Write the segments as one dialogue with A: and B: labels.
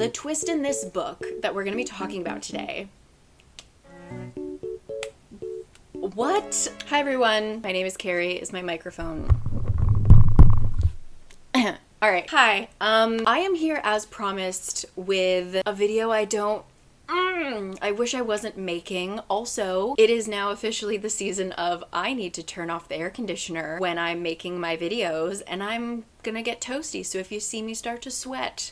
A: The twist in this book that we're going to be talking about today. What? Hi everyone, my name is Carrie. Is my microphone? Alright, hi. I am here as promised with a video I wish I wasn't making. Also, it is now officially the season of I need to turn off the air conditioner when I'm making my videos, and I'm gonna get toasty, so if you see me start to sweat,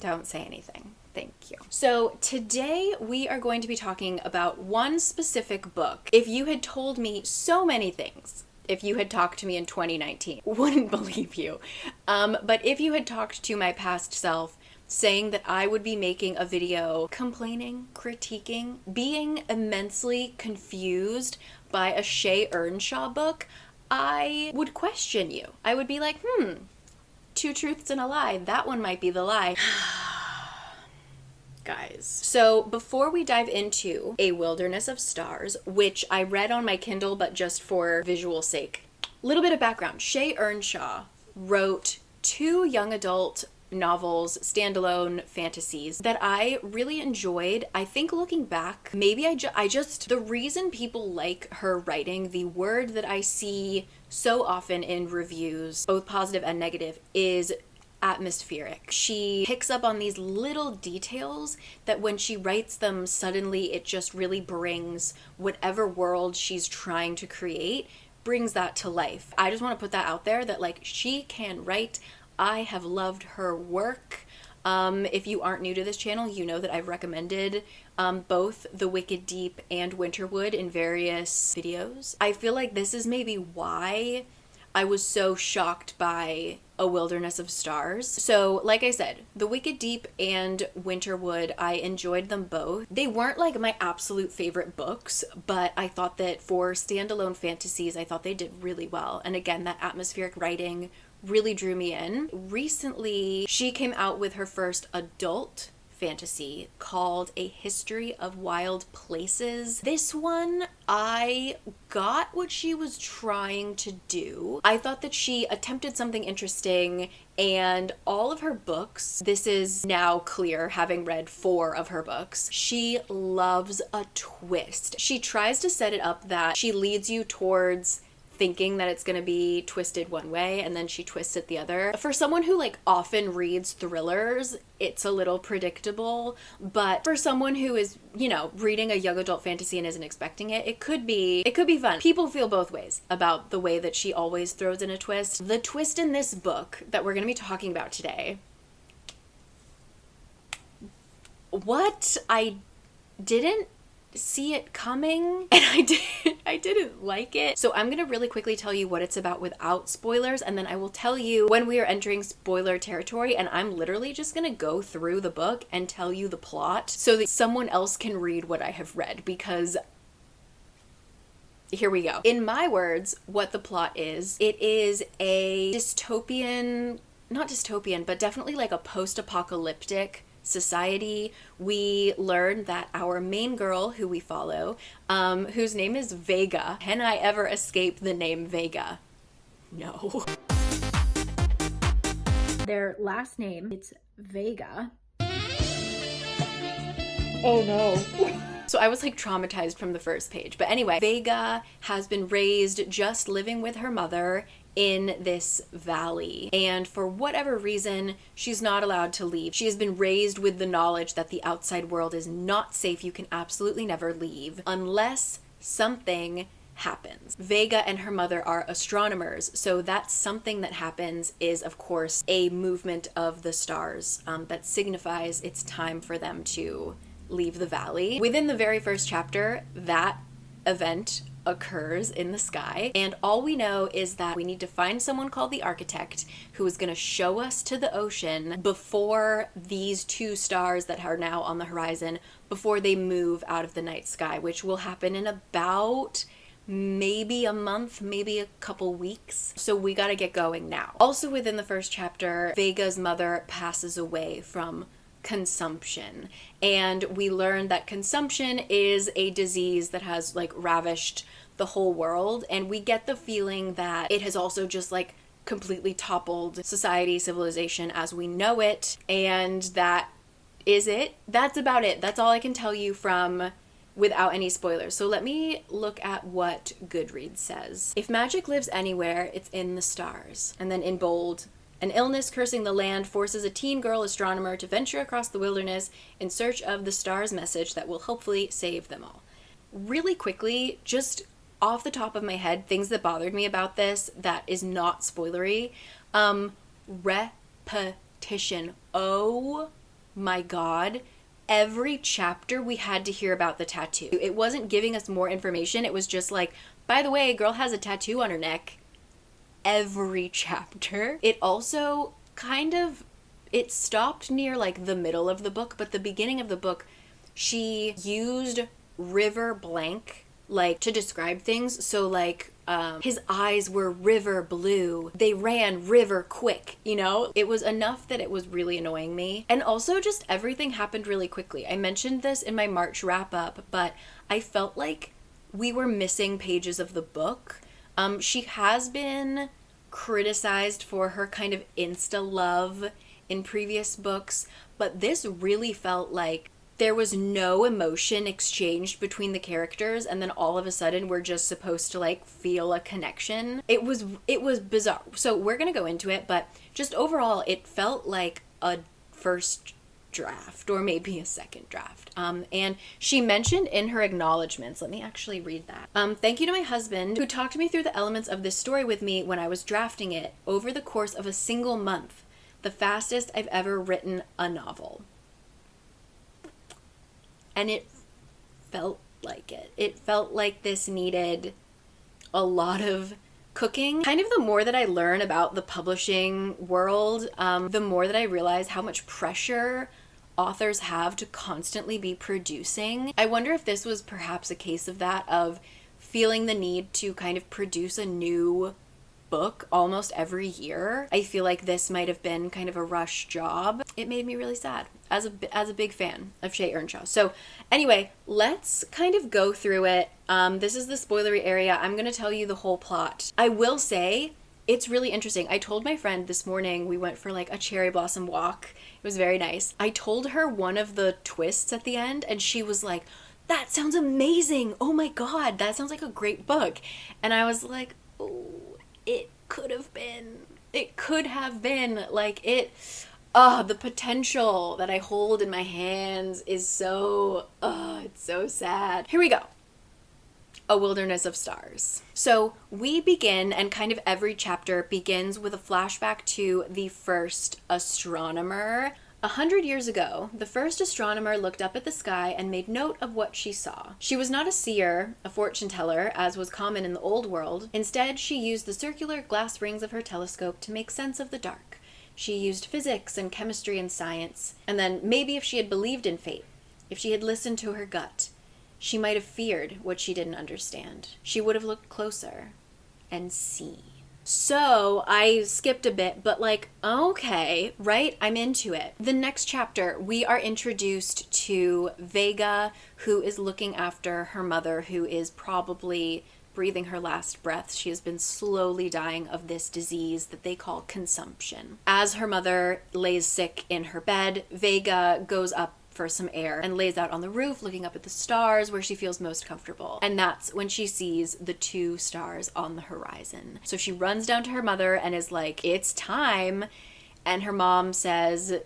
A: don't say anything. Thank you. So today we are going to be talking about one specific book. If you had told me so many things, if you had talked to me in 2019, wouldn't believe you. But if you had talked to my past self, saying that I would be making a video complaining, critiquing, being immensely confused by a Shay Earnshaw book, I would question you. I would be like, two truths and a lie. That one might be the lie. Guys. So before we dive into A Wilderness of Stars, which I read on my Kindle, but just for visual sake, little bit of background. Shay Earnshaw wrote 2 young adult novels, standalone fantasies that I really enjoyed. I think looking back, maybe I just, the reason people like her writing, the word that I see so often in reviews, both positive and negative, is atmospheric. She picks up on these little details that when she writes them, suddenly it just really brings whatever world she's trying to create, brings that to life. I just want to put that out there that like she can write. I have loved her work. If you aren't new to this channel, you know that I've recommended both The Wicked Deep and Winterwood in various videos. I feel like this is maybe why I was so shocked by A Wilderness of Stars. So, like I said, The Wicked Deep and Winterwood, I enjoyed them both. They weren't like my absolute favorite books, but I thought that for standalone fantasies, I thought they did really well. And again, that atmospheric writing really drew me in. Recently, she came out with her first adult fantasy called A History of Wild Places. This one, I got what she was trying to do. I thought that she attempted something interesting, and all of her books, this is now clear having read 4 of her books, she loves a twist. She tries to set it up that she leads you towards thinking that it's gonna be twisted one way and then she twists it the other. For someone who like often reads thrillers, it's a little predictable, but for someone who is, you know, reading a young adult fantasy and isn't expecting it, it could be fun. People feel both ways about the way that she always throws in a twist. The twist in this book that we're gonna be talking about today, what I didn't see it coming, and I didn't like it. So I'm gonna really quickly tell you what it's about without spoilers, and then I will tell you when we are entering spoiler territory, and I'm literally just gonna go through the book and tell you the plot so that someone else can read what I have read, because here we go. In my words, what the plot is, it is a dystopian, not dystopian, but definitely like a post-apocalyptic society. We learn that our main girl who we follow, whose name is Vega. Can I ever escape the name Vega? No. Their last name, it's Vega. Oh no. So I was like traumatized from the first page. But anyway, Vega has been raised just living with her mother in this valley, and for whatever reason she's not allowed to leave. She has been raised with the knowledge that the outside world is not safe. You can absolutely never leave unless something happens. Vega and her mother are astronomers, so that something that happens is of course a movement of the stars that signifies it's time for them to leave the valley. Within the very first chapter, that event occurs in the sky, and all we know is that we need to find someone called the architect who is going to show us to the ocean before these 2 stars that are now on the horizon, before they move out of the night sky, which will happen in about maybe a month, maybe a couple weeks. So we got to get going now. Also within the first chapter, Vega's mother passes away from consumption, and we learn that consumption is a disease that has like ravished the whole world, and we get the feeling that it has also just like completely toppled society, civilization as we know it. And that is it. That's about it. That's all I can tell you from without any spoilers. So let me look at what Goodreads says. If magic lives anywhere, it's in the stars. And then in bold, an illness cursing the land forces a teen girl astronomer to venture across the wilderness in search of the star's message that will hopefully save them all. Really quickly, just off the top of my head, things that bothered me about this that is not spoilery. Repetition. Oh my God. Every chapter we had to hear about the tattoo. It wasn't giving us more information. It was just like, by the way, a girl has a tattoo on her neck. Every chapter. It also it stopped near like the middle of the book, but the beginning of the book, she used river blank like to describe things. So like his eyes were river blue, they ran river quick, you know? It was enough that it was really annoying me. And also just everything happened really quickly. I mentioned this in my March wrap up, but I felt like we were missing pages of the book. She has been criticized for her kind of insta love in previous books, but this really felt like there was no emotion exchanged between the characters, and then all of a sudden we're just supposed to like feel a connection. It was bizarre. So we're gonna go into it, but just overall it felt like a first draft or maybe a second draft. And she mentioned in her acknowledgments, let me actually read that. Thank you to my husband who talked me through the elements of this story with me when I was drafting it over the course of a single month, the fastest I've ever written a novel. And it felt like it. It felt like this needed a lot of cooking. Kind of the more that I learn about the publishing world, the more that I realize how much pressure authors have to constantly be producing. I wonder if this was perhaps a case of that, of feeling the need to kind of produce a new book almost every year. I feel like this might have been kind of a rush job. It made me really sad as a big fan of Shea Earnshaw. So anyway, let's kind of go through it. This is the spoilery area. I'm going to tell you the whole plot. I will say it's really interesting. I told my friend this morning, we went for like a cherry blossom walk. It was very nice. I told her one of the twists at the end and she was like, "That sounds amazing. Oh my God, that sounds like a great book." And I was like, oh, it could have been. It could have been. Like the potential that I hold in my hands is so, it's so sad. Here we go. A Wilderness of Stars. So we begin, and kind of every chapter begins with a flashback to the first astronomer. 100 years ago, the first astronomer looked up at the sky and made note of what she saw. She was not a seer, a fortune teller, as was common in the old world. Instead, she used the circular glass rings of her telescope to make sense of the dark. She used physics and chemistry and science. And then maybe if she had believed in fate, if she had listened to her gut, she might have feared what she didn't understand. She would have looked closer and seen. So I skipped a bit, but like, okay, right? I'm into it. The next chapter, we are introduced to Vega, who is looking after her mother, who is probably breathing her last breath. She has been slowly dying of this disease that they call consumption. As her mother lays sick in her bed, Vega goes up for some air and lays out on the roof looking up at the stars where she feels most comfortable. And that's when she sees the 2 stars on the horizon. So she runs down to her mother and is like, "It's time." And her mom says,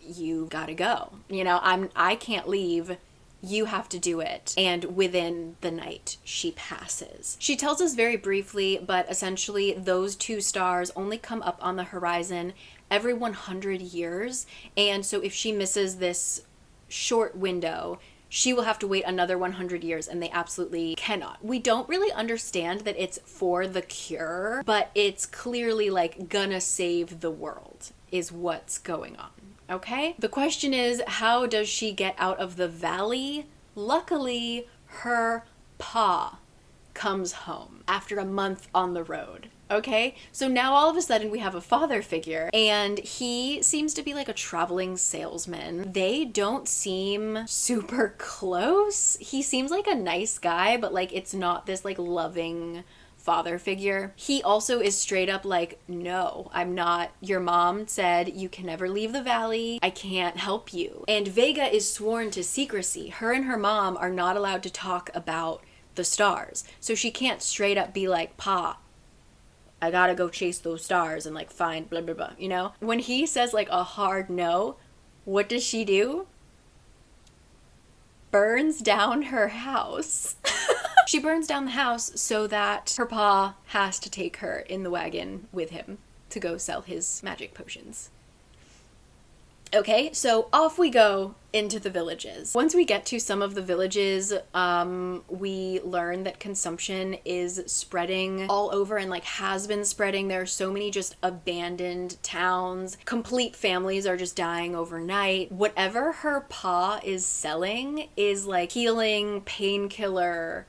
A: "You gotta go. You know, I can't leave. You have to do it." And within the night, she passes. She tells us very briefly, but essentially those 2 stars only come up on the horizon every 100 years. And so if she misses this short window, she will have to wait another 100 years, and they absolutely cannot. We don't really understand that it's for the cure, but it's clearly like gonna save the world is what's going on. Okay? The question is, how does she get out of the valley? Luckily, her pa comes home after a month on the road. Okay, so now all of a sudden we have a father figure, and he seems to be like a traveling salesman. They don't seem super close. He seems like a nice guy, but like it's not this like loving father figure. He also is straight up like, no, I'm not. Your mom said you can never leave the valley. I can't help you. And Vega is sworn to secrecy. Her and her mom are not allowed to talk about the stars. So she can't straight up be like, Pa, I gotta go chase those stars and like find blah, blah, blah, you know? When he says like a hard no, what does she do? Burns down her house. She burns down the house so that her pa has to take her in the wagon with him to go sell his magic potions. Okay, so off we go into the villages. Once we get to some of the villages, we learn that consumption is spreading all over and like has been spreading. There are so many just abandoned towns. Complete families are just dying overnight. Whatever her pa is selling is like healing, painkiller,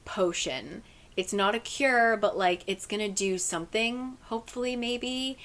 A: potion. It's not a cure, but like it's gonna do something, hopefully, maybe.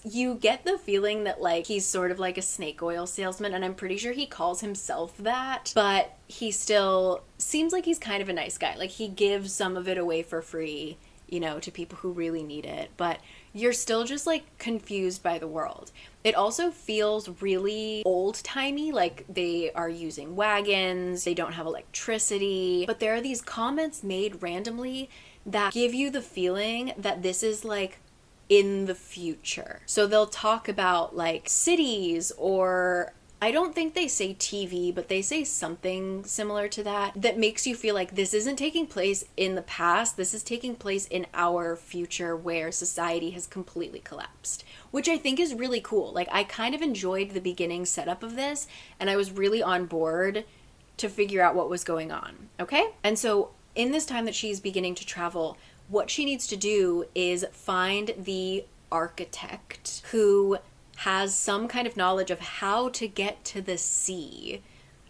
A: You get the feeling that like he's sort of like a snake oil salesman, and I'm pretty sure he calls himself that, but he still seems like he's kind of a nice guy. Like he gives some of it away for free, you know, to people who really need it, but you're still just like confused by the world. It also feels really old-timey, like they are using wagons, they don't have electricity, but there are these comments made randomly that give you the feeling that this is like in the future. So they'll talk about like cities, or I don't think they say TV, but they say something similar to that makes you feel like this isn't taking place in the past, this is taking place in our future where society has completely collapsed, which I think is really cool. Like I kind of enjoyed the beginning setup of this, and I was really on board to figure out what was going on, okay? And so in this time that she's beginning to travel, what she needs to do is find the architect who has some kind of knowledge of how to get to the sea,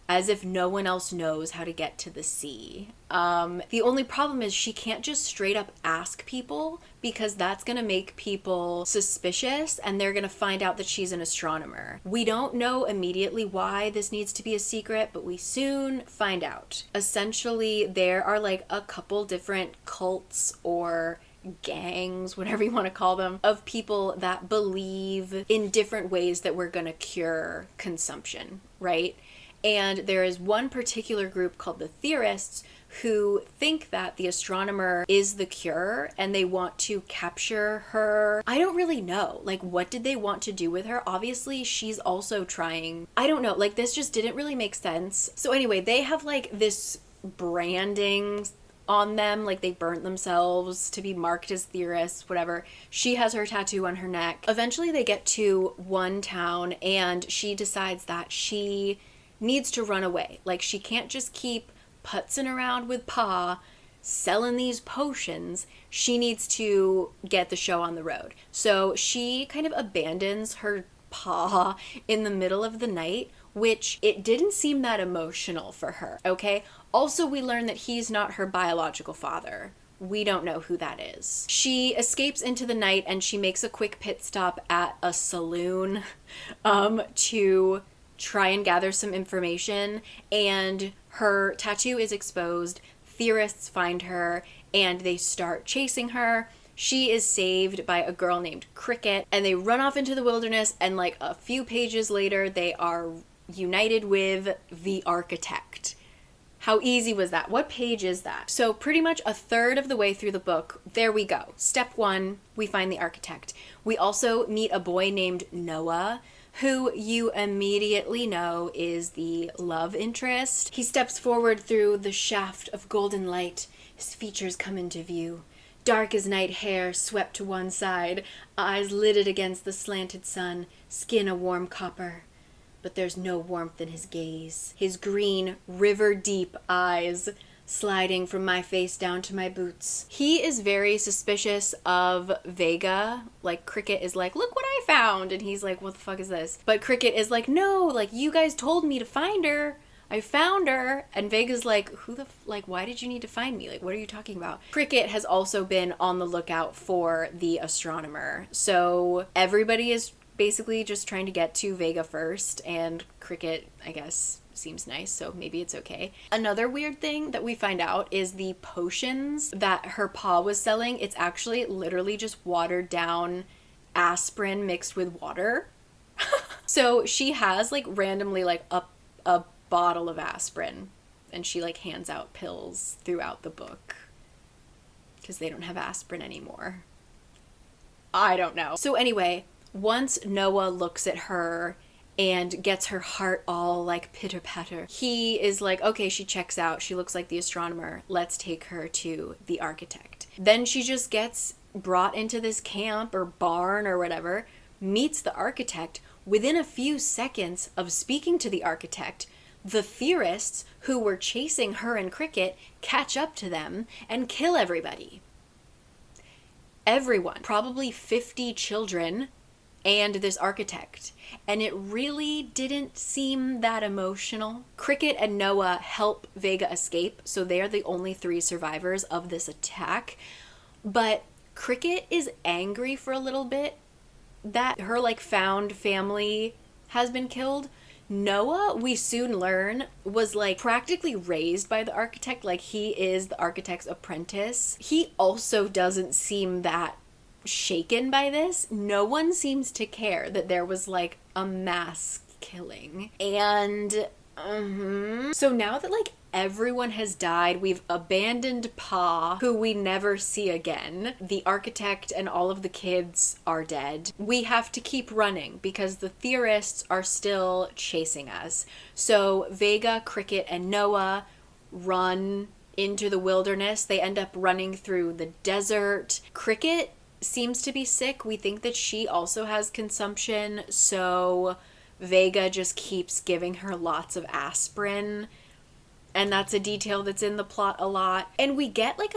A: as if no one else knows how to get to the sea. The only problem is she can't just straight up ask people, because that's gonna make people suspicious and they're gonna find out that she's an astronomer. We don't know immediately why this needs to be a secret, but we soon find out. Essentially, there are like a couple different cults or gangs, whatever you want to call them, of people that believe in different ways that we're going to cure consumption, right? And there is one particular group called the theorists who think that the astronomer is the cure and they want to capture her. I don't really know. Like, what did they want to do with her? Obviously, she's also trying. I don't know. Like, this just didn't really make sense. So anyway, they have like this branding on them, like they burnt themselves to be marked as theorists, whatever. She has her tattoo on her neck. Eventually they get to one town and she decides that she needs to run away. Like she can't just keep putzing around with Pa selling these potions. She needs to get the show on the road. So she kind of abandons her Pa in the middle of the night, which it didn't seem that emotional for her, okay? Also, we learn that he's not her biological father. We don't know who that is. She escapes into the night and she makes a quick pit stop at a saloon to try and gather some information, and her tattoo is exposed. Theorists find her and they start chasing her. She is saved by a girl named Cricket, and they run off into the wilderness, and like a few pages later they are united with the architect. How easy was that? What page is that? So pretty much a third of the way through the book, there we go. Step one, we find the architect. We also meet a boy named Noah, who you immediately know is the love interest. He steps forward through the shaft of golden light. His features come into view. Dark as night hair swept to one side, eyes lidded against the slanted sun, skin a warm copper. But there's no warmth in his gaze. His green, river-deep eyes sliding from my face down to my boots. He is very suspicious of Vega. Like, Cricket is like, look what I found! And he's like, what the fuck is this? But Cricket is like, no, like, you guys told me to find her. I found her. And Vega's like, why did you need to find me? Like, what are you talking about? Cricket has also been on the lookout for the astronomer. So everybody is basically just trying to get to Vega first, and Cricket, I guess, seems nice, so maybe it's okay. Another weird thing that we find out is the potions that her pa was selling, it's actually literally just watered down aspirin mixed with water. So she has like randomly like a bottle of aspirin, and she like hands out pills throughout the book because they don't have aspirin anymore. I don't know. So anyway, once Noah looks at her and gets her heart all like pitter patter, he is like, okay, she checks out. She looks like the astronomer. Let's take her to the architect. Then she just gets brought into this camp or barn or whatever, meets the architect. Within a few seconds of speaking to the architect, the theorists who were chasing her and Cricket catch up to them and kill everybody. Everyone, probably 50 children and this architect. And it really didn't seem that emotional. Cricket and Noah help Vega escape, so they are the only 3 survivors of this attack. But Cricket is angry for a little bit that her like found family has been killed. Noah, we soon learn, was like practically raised by the architect, like he is the architect's apprentice. He also doesn't seem that shaken by this. No one seems to care that there was like a mass killing. And so now that like everyone has died, we've abandoned Pa, who we never see again. The architect and all of the kids are dead. We have to keep running because the theorists are still chasing us. So Vega, Cricket, and Noah run into the wilderness. They end up running through the desert. Cricket seems to be sick. We think that she also has consumption, so Vega just keeps giving her lots of aspirin. And that's a detail that's in the plot a lot. And we get like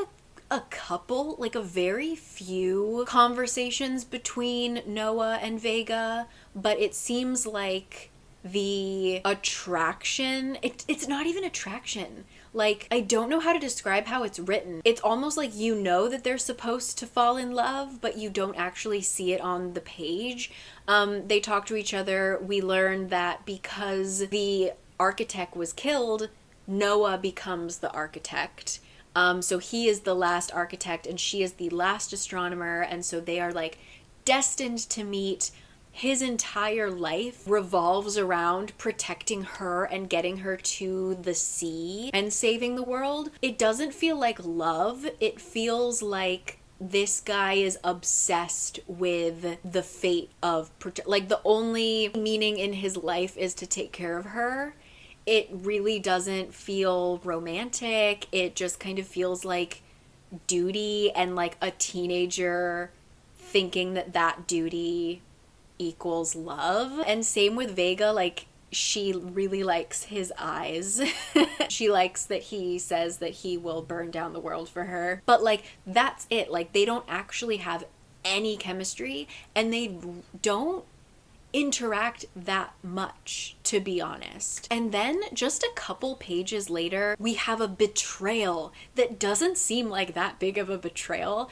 A: a couple, like a very few conversations between Noah and Vega, but it seems like the attraction, it's not even attraction. Like, I don't know how to describe how it's written. It's almost like you know that they're supposed to fall in love, but you don't actually see it on the page. They talk to each other. We learn that because the architect was killed, Noah becomes the architect. So he is the last architect and she is the last astronomer, and so they are like destined to meet. His entire life revolves around protecting her and getting her to the sea and saving the world. It doesn't feel like love. It feels like this guy is obsessed with the fate of like the only meaning in his life is to take care of her. It really doesn't feel romantic. It just kind of feels like duty and like a teenager thinking that that duty equals love. And same with Vega, like she really likes his eyes. She likes that he says that he will burn down the world for her. But like that's it. Like they don't actually have any chemistry and they don't interact that much, to be honest. And then just a couple pages later, we have a betrayal that doesn't seem like that big of a betrayal.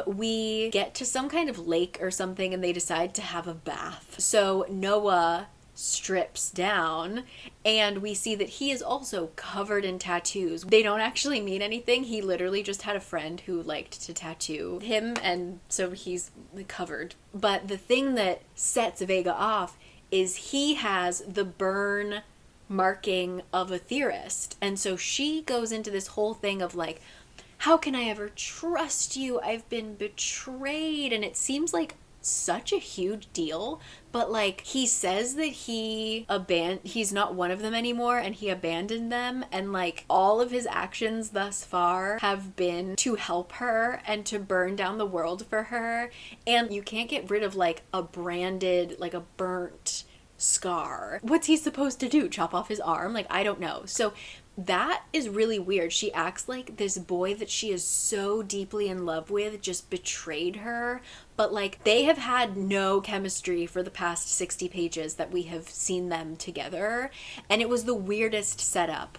A: We get to some kind of lake or something and they decide to have a bath. So Noah strips down and we see that he is also covered in tattoos. They don't actually mean anything. He literally just had a friend who liked to tattoo him and so he's covered. But the thing that sets Vega off is he has the burn marking of a theorist. And so she goes into this whole thing of like, how can I ever trust you? I've been betrayed. And it seems like such a huge deal, but like he says that he's not one of them anymore and he abandoned them, and like all of his actions thus far have been to help her and to burn down the world for her. And you can't get rid of like a branded, like a burnt scar. What's he supposed to do? Chop off his arm? Like, I don't know. So that is really weird. She acts like this boy that she is so deeply in love with just betrayed her, but like they have had no chemistry for the past 60 pages that we have seen them together, and it was the weirdest setup.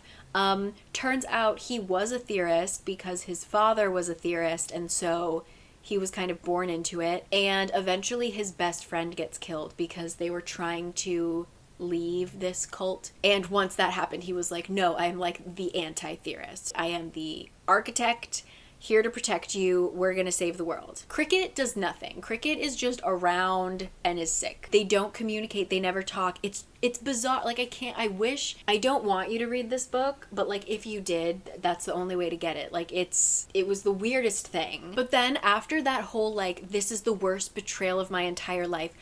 A: Turns out he was a theorist because his father was a theorist, and so He was kind of born into it. And eventually his best friend gets killed because they were trying to leave this cult. And once that happened, he was like, no, I'm like the anti-theorist. I am the architect here to protect you. We're gonna save the world. Cricket does nothing. Cricket is just around and is sick. They don't communicate. They never talk. It's bizarre. Like, I don't want you to read this book, but like if you did, that's the only way to get it. Like it was the weirdest thing. But then after that whole like, this is the worst betrayal of my entire life,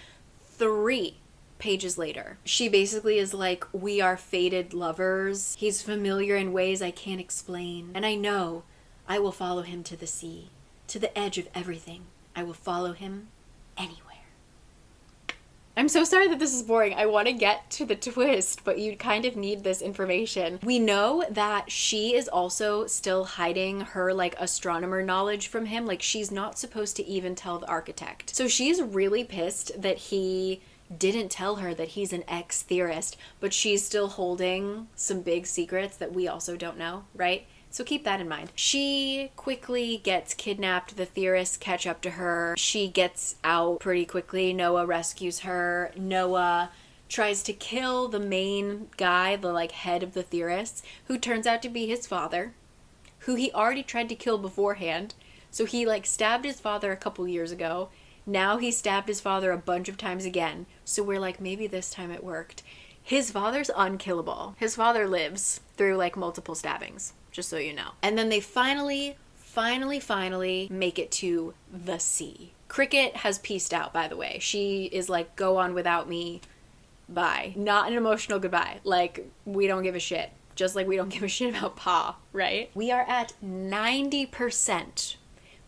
A: 3 pages later, she basically is like, we are fated lovers. He's familiar in ways I can't explain. And I know I will follow him to the sea, to the edge of everything. I will follow him anywhere. I'm so sorry that this is boring. I want to get to the twist, but you kind of need this information. We know that she is also still hiding her like astronomer knowledge from him. Like she's not supposed to even tell the architect. So she's really pissed that he didn't tell her that he's an ex-theorist, but she's still holding some big secrets that we also don't know, right? So keep that in mind. She quickly gets kidnapped. The theorists catch up to her. She gets out pretty quickly. Noah rescues her. Noah tries to kill the main guy, the like head of the theorists, who turns out to be his father, who he already tried to kill beforehand. So he like stabbed his father a couple years ago. Now he stabbed his father a bunch of times again. So we're like, maybe this time it worked. His father's unkillable. His father lives through like multiple stabbings, just so you know. And then they finally make it to the sea. Cricket has pieced out, by the way. She is like, go on without me, bye. Not an emotional goodbye. Like, we don't give a shit. Just like we don't give a shit about Pa, right? We are at 90%.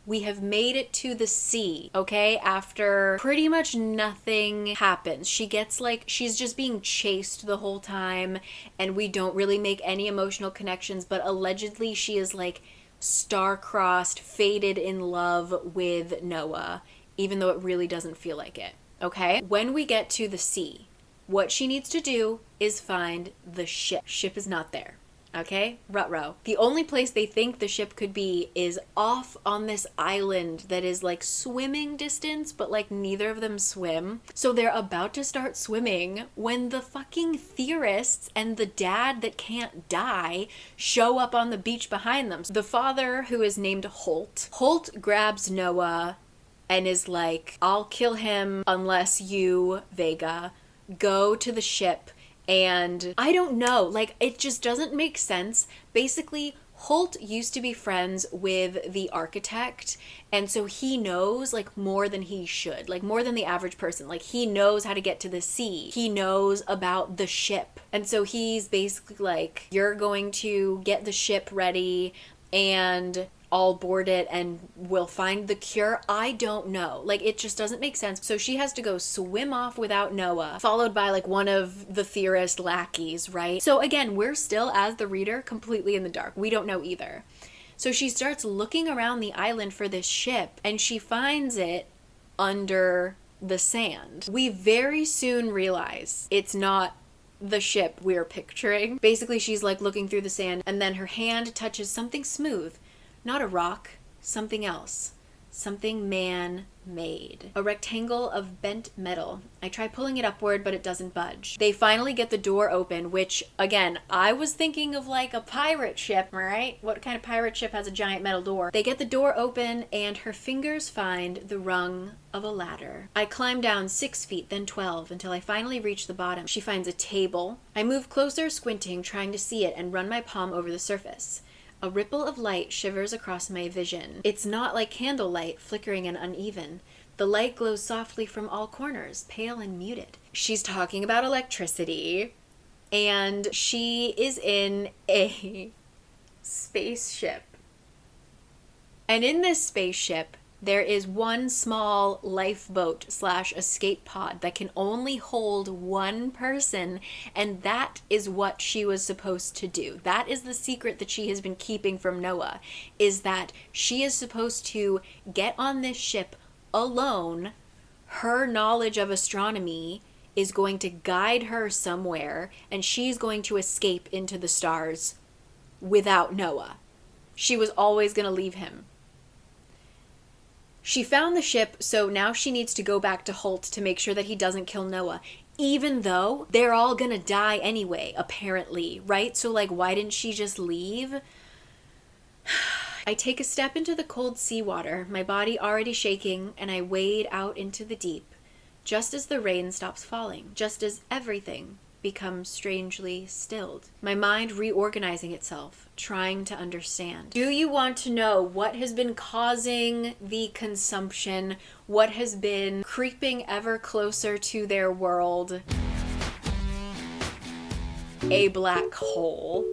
A: We have made it to the sea, okay? After pretty much nothing happens. She gets like, she's just being chased the whole time, and we don't really make any emotional connections, but allegedly she is like star-crossed, fated in love with Noah, even though it really doesn't feel like it, okay? When we get to the sea, what she needs to do is find the ship. Ship is not there. Okay? Ruh-roh. The only place they think the ship could be is off on this island that is like swimming distance, but like neither of them swim. So they're about to start swimming when the fucking theorists and the dad that can't die show up on the beach behind them. The father, who is named Holt grabs Noah and is like, I'll kill him unless you, Vega, go to the ship. And I don't know, like, it just doesn't make sense. Basically, Holt used to be friends with the architect, and so he knows, like, more than he should, like, more than the average person. Like, he knows how to get to the sea. He knows about the ship. And so he's basically like, you're going to get the ship ready, and I'll board it and we'll find the cure. I don't know. Like, it just doesn't make sense. So she has to go swim off without Noah, followed by like one of the theorist lackeys, right? So again, we're still, as the reader, completely in the dark. We don't know either. So she starts looking around the island for this ship, and she finds it under the sand. We very soon realize it's not the ship we're picturing. Basically, she's like looking through the sand, and then her hand touches something smooth. Not a rock, something else. Something man-made. A rectangle of bent metal. I try pulling it upward, but it doesn't budge. They finally get the door open, which, again, I was thinking of like a pirate ship, right? What kind of pirate ship has a giant metal door? They get the door open, and her fingers find the rung of a ladder. I climb down 6 feet, then 12, until I finally reach the bottom. She finds a table. I move closer, squinting, trying to see it, and run my palm over the surface. A ripple of light shivers across my vision. It's not like candlelight, flickering and uneven. The light glows softly from all corners, pale and muted. She's talking about electricity, and she is in a spaceship. And in this spaceship, there is one small lifeboat / escape pod that can only hold one person, and that is what she was supposed to do. That is the secret that she has been keeping from Noah, is that she is supposed to get on this ship alone. Her knowledge of astronomy is going to guide her somewhere, and she's going to escape into the stars without Noah. She was always going to leave him. She found the ship, so now she needs to go back to Holt to make sure that he doesn't kill Noah. Even though they're all gonna die anyway, apparently, right? So, like, why didn't she just leave? I take a step into the cold seawater, my body already shaking, and I wade out into the deep, just as the rain stops falling, just as everything becomes strangely stilled. My mind reorganizing itself, trying to understand. Do you want to know what has been causing the consumption? What has been creeping ever closer to their world? A black hole.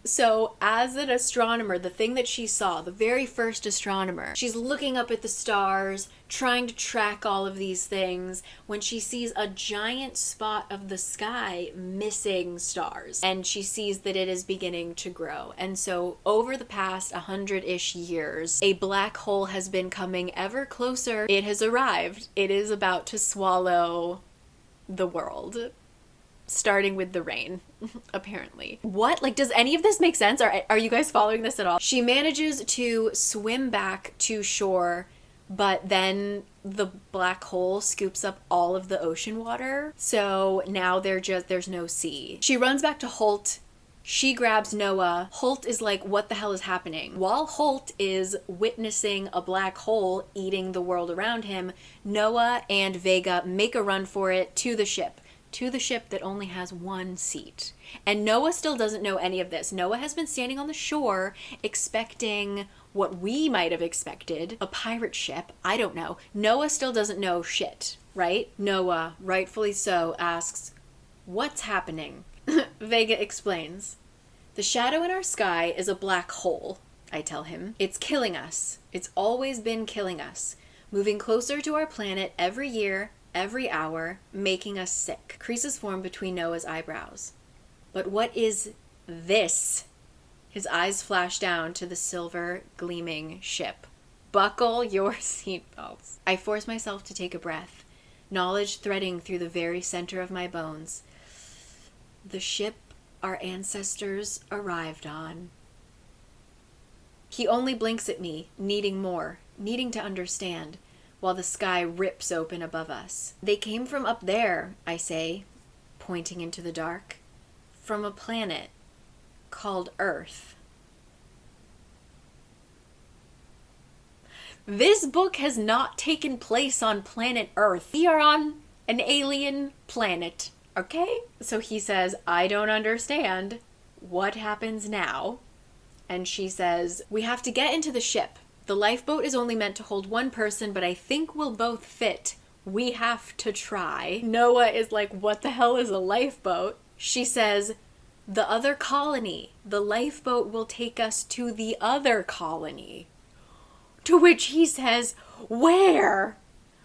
A: So, as an astronomer, the thing that she saw, the very first astronomer, she's looking up at the stars, trying to track all of these things, when she sees a giant spot of the sky missing stars. And she sees that it is beginning to grow. And so, over the past 100-ish years, a black hole has been coming ever closer. It has arrived. It is about to swallow the world. Starting with the rain, apparently. What? Like, does any of this make sense? Are you guys following this at all? She manages to swim back to shore, but then the black hole scoops up all of the ocean water. So now there's no sea. She runs back to Holt. She grabs Noah. Holt is like, what the hell is happening? While Holt is witnessing a black hole eating the world around him, Noah and Vega make a run for it to the ship that only has one seat. And Noah still doesn't know any of this. Noah has been standing on the shore expecting what we might have expected, a pirate ship. I don't know. Noah still doesn't know shit, right? Noah, rightfully so, asks, "What's happening?" Vega explains. "The shadow in our sky is a black hole," I tell him. "It's killing us. It's always been killing us. Moving closer to our planet every year, every hour, making us sick." Creases form between Noah's eyebrows. "But what is this?" His eyes flash down to the silver, gleaming ship. "Buckle your seatbelts." I force myself to take a breath, knowledge threading through the very center of my bones. The ship our ancestors arrived on. He only blinks at me, needing more, needing to understand, while the sky rips open above us. "They came from up there," I say, pointing into the dark. "From a planet called Earth." This book has not taken place on planet Earth. We are on an alien planet, okay? So he says, "I don't understand. What happens now?" And she says, "We have to get into the ship. The lifeboat is only meant to hold one person, but I think we'll both fit. We have to try." Noah is like, "What the hell is a lifeboat?" She says, "The other colony. The lifeboat will take us to the other colony." To which he says, "Where?"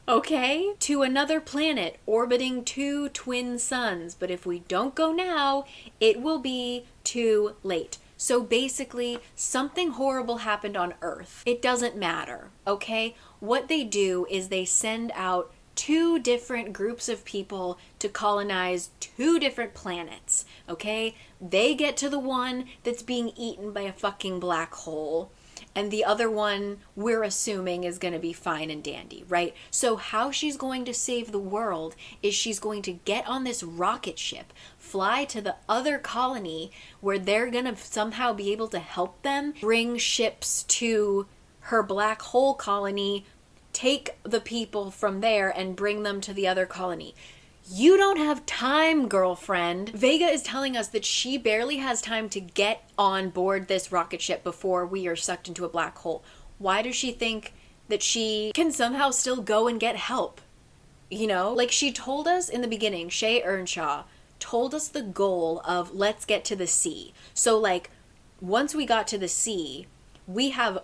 A: Okay? "To another planet orbiting two twin suns. But if we don't go now, it will be too late." So basically, something horrible happened on Earth. It doesn't matter, okay? What they do is they send out 2 different groups of people to colonize 2 different planets, okay? They get to the one that's being eaten by a fucking black hole, and the other one we're assuming is going to be fine and dandy, right? So how she's going to save the world is she's going to get on this rocket ship, fly to the other colony where they're going to somehow be able to help them, bring ships to her black hole colony, take the people from there and bring them to the other colony. You don't have time, girlfriend. Vega is telling us that she barely has time to get on board this rocket ship before we are sucked into a black hole. Why does she think that she can somehow still go and get help? You know, like she told us in the beginning, Shay Earnshaw told us the goal of let's get to the sea. So like once we got to the sea, we have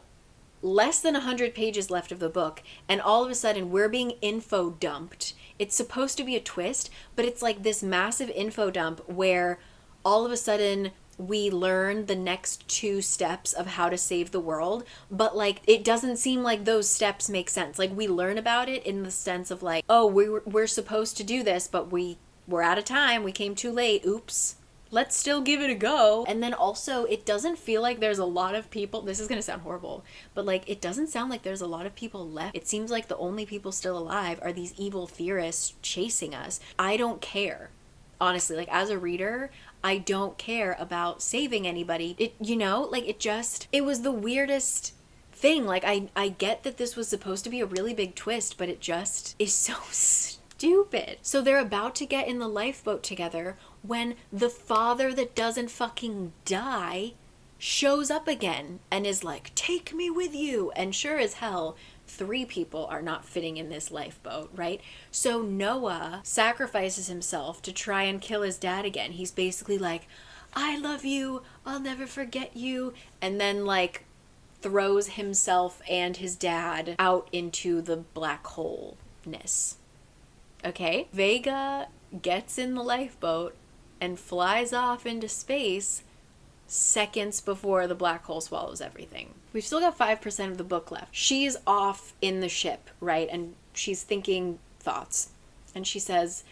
A: less than 100 pages left of the book, and all of a sudden we're being info dumped. It's supposed to be a twist, but it's like this massive info dump where all of a sudden we learn the next 2 steps of how to save the world, but like it doesn't seem like those steps make sense. Like we learn about it in the sense of like, oh, we're supposed to do this, but we're out of time, we came too late, oops. let's still give it a go. And then also, it doesn't feel like there's a lot of people, this is gonna sound horrible, but like, it doesn't sound like there's a lot of people left. It seems like the only people still alive are these evil theorists chasing us. I don't care. Honestly, like, as a reader, I don't care about saving anybody. It, you know, like, it was the weirdest thing. Like, I get that this was supposed to be a really big twist, but it just is so stupid. So they're about to get in the lifeboat together when the father that doesn't fucking die shows up again and is like, take me with you. And sure as hell, 3 people are not fitting in this lifeboat, right? So Noah sacrifices himself to try and kill his dad again. He's basically like, I love you, I'll never forget you. And then like throws himself and his dad out into the black hole-ness. Okay? Vega gets in the lifeboat and flies off into space seconds before the black hole swallows everything. We've still got 5% of the book left. She's off in the ship, right? And she's thinking thoughts. And she says,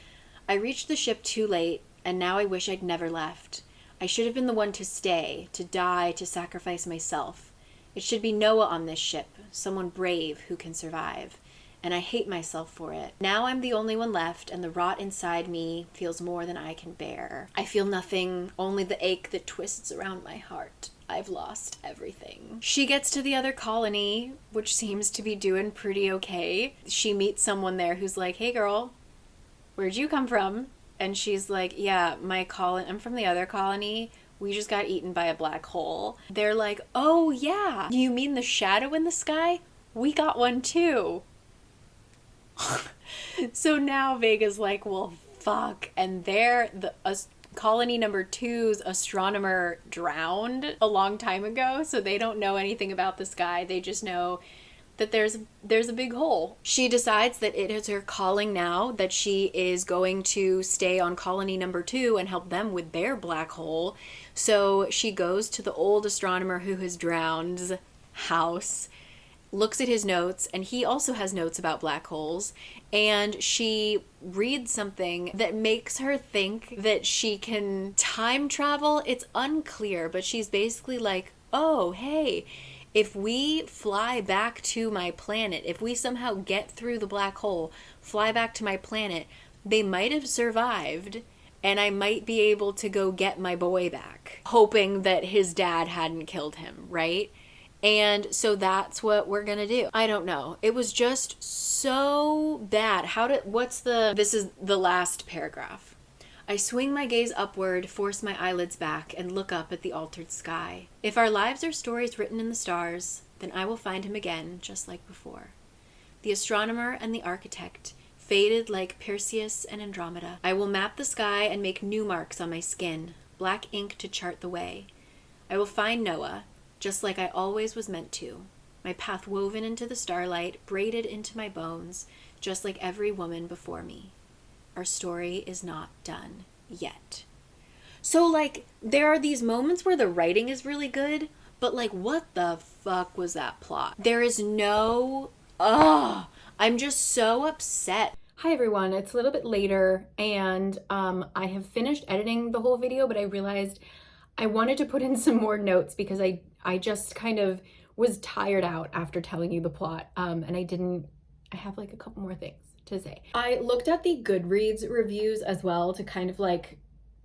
A: I reached the ship too late, and now I wish I'd never left. I should have been the one to stay, to die, to sacrifice myself. It should be Noah on this ship, someone brave who can survive. And I hate myself for it. Now I'm the only one left, and the rot inside me feels more than I can bear. I feel nothing, only the ache that twists around my heart. I've lost everything. She gets to the other colony, which seems to be doing pretty okay. She meets someone there who's like, hey girl, where'd you come from? And she's like, yeah, I'm from the other colony. We just got eaten by a black hole. They're like, oh yeah, you mean the shadow in the sky? We got one too. So now Vega's like, well, fuck. And colony number 2's astronomer drowned a long time ago, so they don't know anything about the sky. They just know that there's a big hole. She decides that it is her calling now, that she is going to stay on colony number 2 and help them with their black hole. So she goes to the old astronomer who has drowned's house, looks at his notes, and he also has notes about black holes, and she reads something that makes her think that she can time travel. It's unclear, but she's basically like, oh, hey, if we fly back to my planet, if we somehow get through the black hole, fly back to my planet, they might have survived, and I might be able to go get my boy back, hoping that his dad hadn't killed him, right? And so that's what we're gonna do. I don't know. It was just so bad. This is the last paragraph. I swing my gaze upward, force my eyelids back, and look up at the altered sky. If our lives are stories written in the stars, then I will find him again, just like before. The astronomer and the architect, faded like Perseus and Andromeda. I will map the sky and make new marks on my skin, black ink to chart the way. I will find Noah, just like I always was meant to. My path woven into the starlight, braided into my bones, just like every woman before me. Our story is not done yet. So, like, there are these moments where the writing is really good, but, like, what the fuck was that plot? There is no... I'm just so upset. Hi everyone, it's a little bit later, and I have finished editing the whole video, but I realized I wanted to put in some more notes because I just kind of was tired out after telling you the plot, and I have like a couple more things to say. I looked at the Goodreads reviews as well to kind of like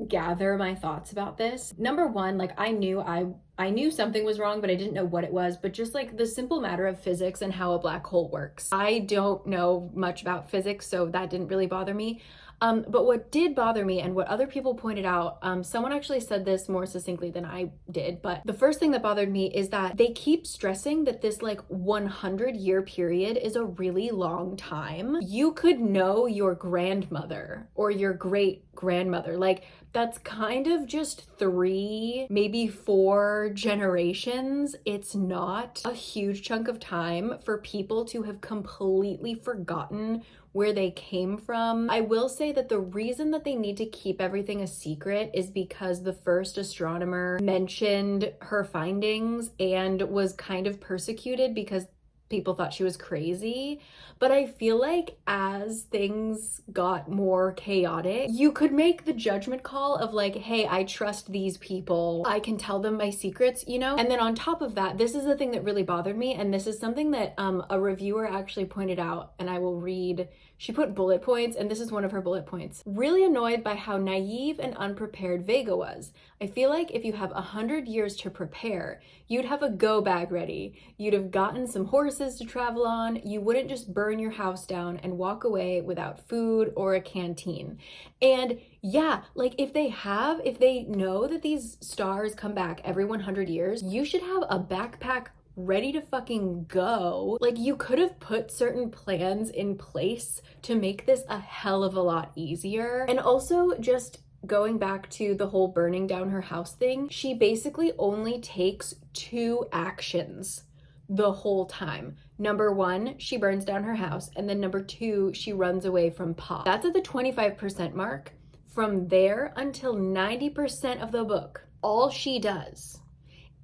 A: gather my thoughts about this. Number one, like I knew something was wrong, but I didn't know what it was, but just like the simple matter of physics and how a black hole works. I don't know much about physics, so that didn't really bother me. But what did bother me and what other people pointed out, someone actually said this more succinctly than I did, but the first thing that bothered me is that they keep stressing that this like 100-year period is a really long time. You could know your grandmother or your great grandmother. Like that's kind of just 3, maybe 4 generations. It's not a huge chunk of time for people to have completely forgotten where they came from. I will say that the reason that they need to keep everything a secret is because the first astronomer mentioned her findings and was kind of persecuted because people thought she was crazy. But I feel like as things got more chaotic, you could make the judgment call of like, hey, I trust these people. I can tell them my secrets, you know? And then on top of that, this is the thing that really bothered me. And this is something that a reviewer actually pointed out, and I will read. She put bullet points, and this is one of her bullet points. Really annoyed by how naive and unprepared Vega was. I feel like if you have 100 years to prepare, you'd have a go bag ready. You'd have gotten some horses to travel on. You wouldn't just burn your house down and walk away without food or a canteen. And yeah, like if they know that these stars come back every 100 years, you should have a backpack ready to fucking go. Like you could have put certain plans in place to make this a hell of a lot easier. And also just going back to the whole burning down her house thing, she basically only takes 2 actions the whole time. Number 1, she burns down her house, and then number 2, she runs away from Pop. That's at the 25% mark. From there until 90% of the book, all she does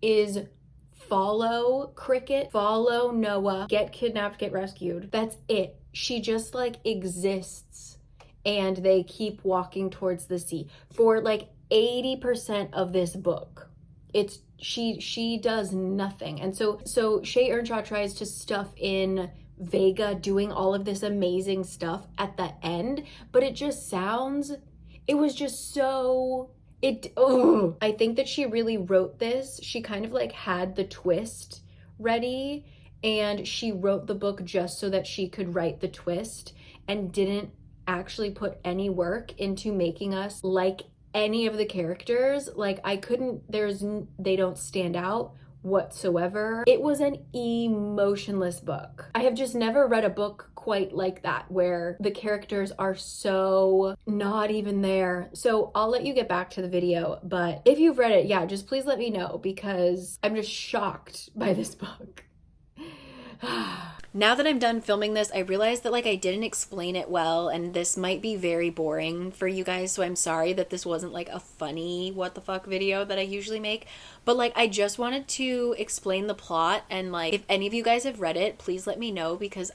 A: is follow Cricket, follow Noah, get kidnapped, get rescued. That's it. She just like exists, and they keep walking towards the sea for like 80% of this book. It's she does nothing. And so Shea Earnshaw tries to stuff in Vega doing all of this amazing stuff at the end, but it was just so I think that she really wrote this. She kind of like had the twist ready, and she wrote the book just so that she could write the twist and didn't actually put any work into making us like any of the characters. Like they don't stand out whatsoever. It was an emotionless book. I have just never read a book quite like that, where the characters are so not even there. So I'll let you get back to the video, but if you've read it, yeah, just please let me know, because I'm just shocked by this book. Now that I'm done filming this, I realized that like I didn't explain it well, and this might be very boring for you guys, so I'm sorry that this wasn't like a funny what the fuck video that I usually make. But like I just wanted to explain the plot, and like if any of you guys have read it, please let me know, because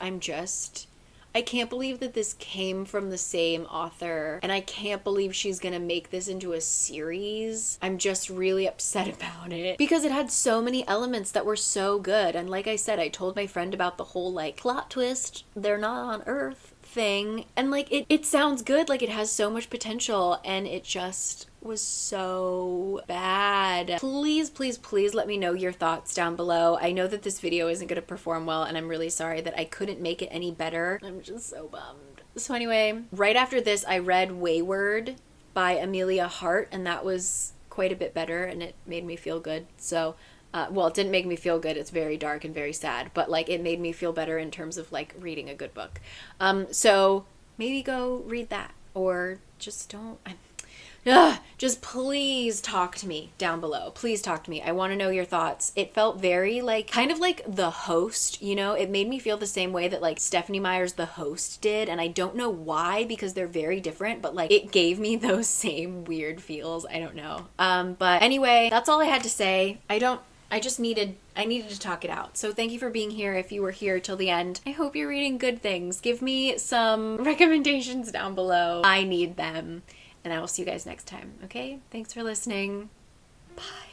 A: I can't believe that this came from the same author, and I can't believe she's gonna make this into a series. I'm just really upset about it, because it had so many elements that were so good. And like I said, I told my friend about the whole like plot twist, they're not on Earth thing, and like it sounds good, like it has so much potential, and it just was so bad. Please, please, please let me know your thoughts down below. I know that this video isn't going to perform well, and I'm really sorry that I couldn't make it any better. I'm just so bummed. So anyway, right after this, I read Wayward by Amelia Hart, and that was quite a bit better, and it made me feel good. So well, it didn't make me feel good. It's very dark and very sad, but like it made me feel better in terms of like reading a good book. So maybe go read that, or just don't. Just please talk to me down below. Please talk to me. I want to know your thoughts. It felt very like, kind of like The Host, you know? It made me feel the same way that like Stephenie Meyer's The Host did, and I don't know why, because they're very different, but like it gave me those same weird feels. I don't know. But anyway, that's all I had to say. I needed to talk it out. So thank you for being here. If you were here till the end, I hope you're reading good things. Give me some recommendations down below. I need them. And I will see you guys next time, okay? Thanks for listening. Bye.